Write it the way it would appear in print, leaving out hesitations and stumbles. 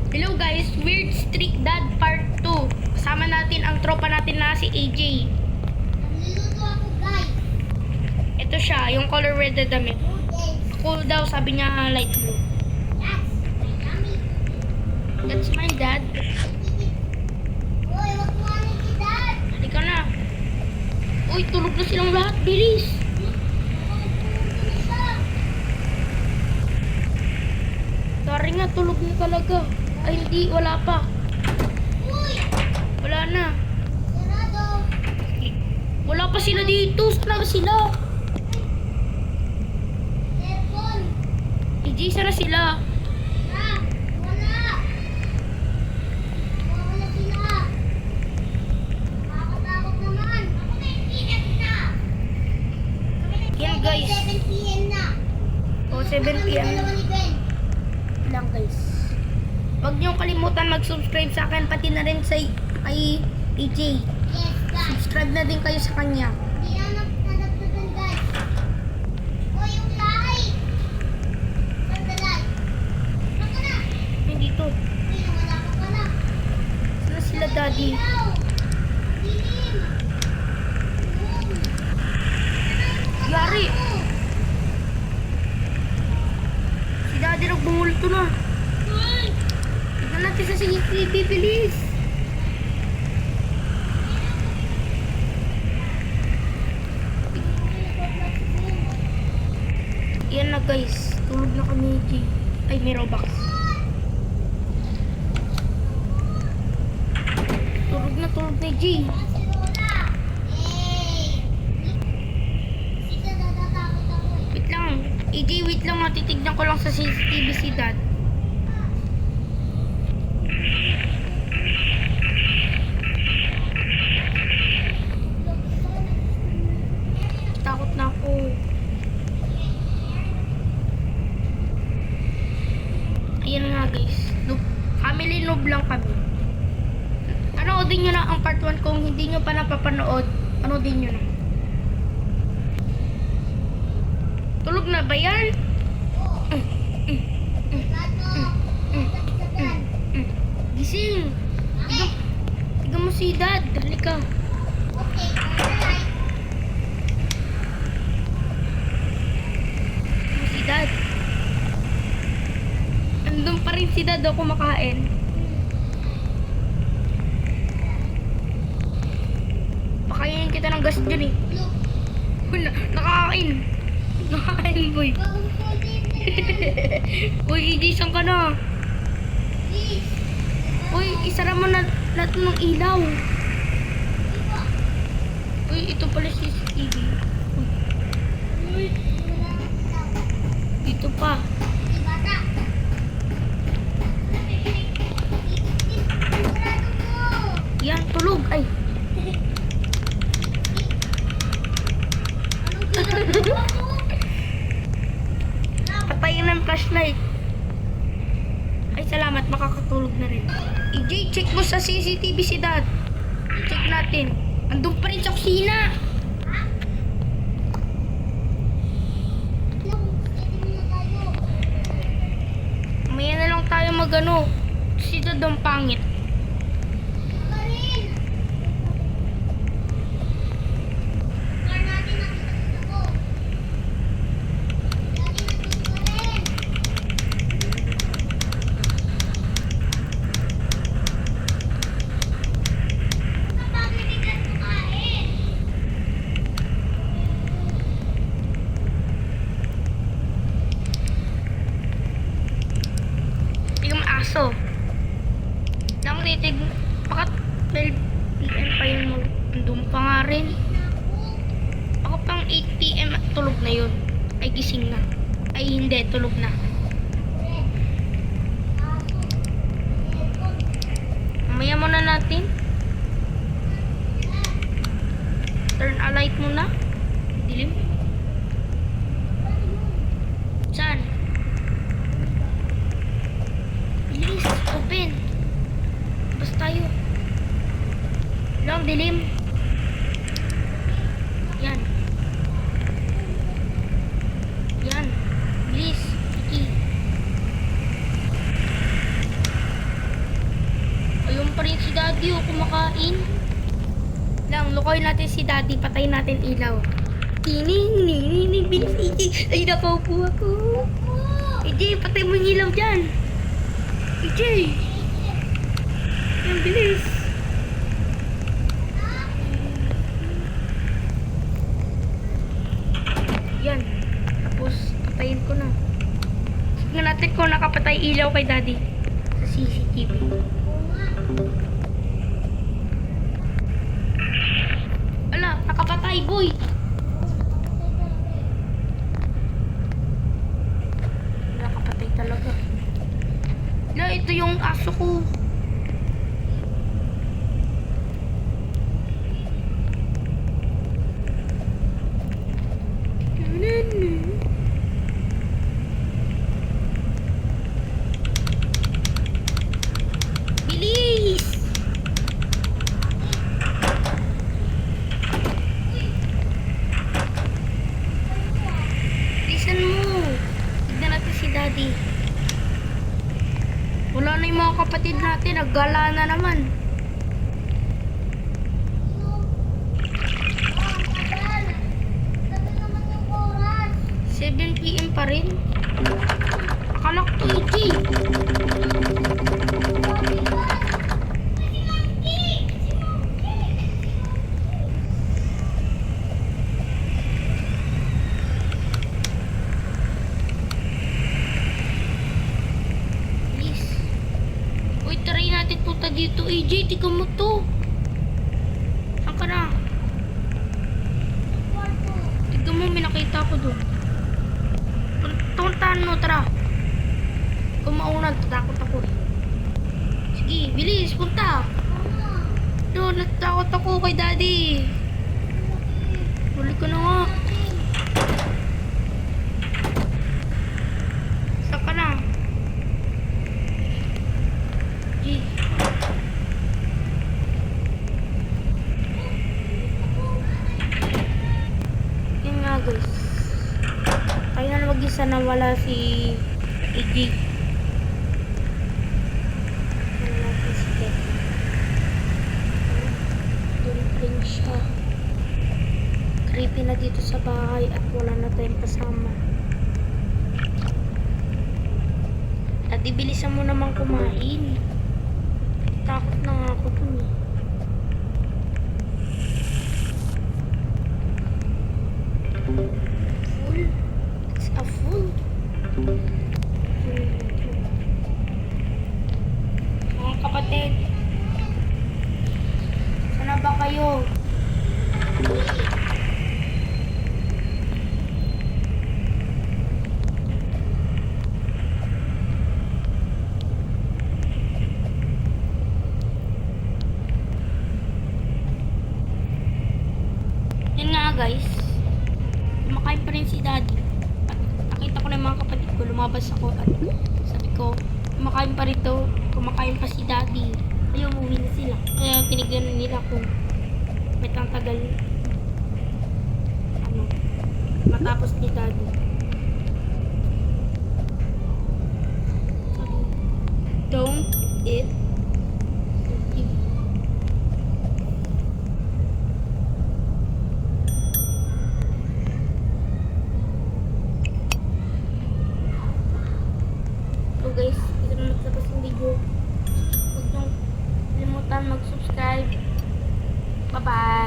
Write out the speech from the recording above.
Hello guys, Weird Streak Dad Part 2. Kasama natin ang tropa natin na si AJ. Nagluluto ako, guys. Ito siya, yung color red na damit. Noodles. Ako daw, sabi niya light blue. That's my yummy. That's my dad. Uy, wag mo ano si Dad. Halika na. Uy, tulog na silang lahat. Bilis. Sorry nga, tulog na talaga. Ay, hindi. Wala pa. Uy, Wala na. sarado. Wala pa sila dito. Saan na sila? Aircon. AJ, saan na sila? Wala. Wala sila. Nakakatakot naman. Ako may PM na. Yan, guys. 7 PM na. O, 7 p.m. Dalawa ni Ben. lang guys. Huwag niyong kalimutan mag-subscribe sa akin pati na rin sa kay AJ. Yes, guys. Subscribe na din kayo sa kanya. Hindi na nadagdagan, guys. Uy, yung light. Where's the light? Baka na. Ay, dito. Uy, wala pa pala. Saan sila daddy? Ilaw. Dilim. Yari. Si daddy nagbumulto na. Tignan natin sa CCTV, bilis. Yan na guys. Tulog na kami, AJ. Ay, may Robux. Tulog na AJ. Wait lang. AJ, wait lang. Titignan ko lang sa CCTV si dad. Takot na ako. Ayan nga guys. Noob. Family noob lang kami. Panoodin nyo na ang part 1 kung hindi nyo pa napapanood. Panoodin nyo na. Tulog na ba yan? Gising. Tignan mo si dad. Halika. Si dad. Andun pa rin si dad o kumakain. Pakainin kita ng gas dyan eh. Wala, nakakain. Nakakain boy. Uy, AJ, saan ka na? Uy, isara mo na natin ng ilaw. Uy, ito pala CCTV. Uy, dito pa. Yan, tulog. Ay. Patayin ng flashlight. Ay, salamat. Makakatulog na rin. AJ, check mo sa CCTV si dad. Check natin. Andun pa rin sa kusina. Maya na lang tayo magano. Si dad ang pangit. Aso. Nang titig, baka 12 PM pa yun mo. Andun pa nga rin. Ako pang 8 PM at tulog na yun. Ay, gising na. Ay, hindi. Tulog na. Mamaya muna natin. Turn a light muna. Dilim. Saan? Bilis, open. Basta tayo. Lang, dilim. Yan. Yan. Bilis. Iki. pa rin si Daddy o kumakain. Lang, lukoy natin si Daddy. Patayin natin ilaw. Tining, bilis AJ. Ay, nakaupo ako. AJ, patay mo yung ilaw dyan. AJ. Yan, bilis. Yan. Tapos, patayin ko na. Tignan natin kung nakapatay ilaw kay Daddy. Sa CCTV. Ala, nakapatay, boy. Nakapatay talaga. Ala, ito yung aso ko. Bilis! Bilisan mo. Tignan natin si Daddy. Wala na yung mga kapatid natin. Naggala na naman. Sabi naman yung oras. 7 PM pa rin. Akala ko 80. Please. Uy, try natin punta dito. AJ, tika mo to. Saan ka na? Tignan mo, may nakita ko doon. Puntahan mo, tara. Kung mauna, tatakot ako eh. Sige, bilis, punta. No, natakot ako kay Daddy. Huli ko na nga. Saan ka na? G. Yun nga guys. Kaya na mag-isa na wala si AJ. Wala si Steph. Doon rin siya. Creepy na dito sa bahay at wala na tayong kasama. At bilisan mo naman kumain. Takot na nga ako dun eh. Full. It's a full. Mga kapatid, sana ba kayo? Yun nga guys, kumakain pa rin si Daddy. At nakita ko na yung mga kapatid ko, lumabas ako at sabi ko, kumakain pa rin to, kumakain pa si Daddy. Ayaw, umuwi na sila. Kaya tinignan nila kung may tagal matapos ni Daddy. Don't eat. So guys, dito na magtapos yung video. Huwag niyong kalimutan mag-subscribe. Bye-bye!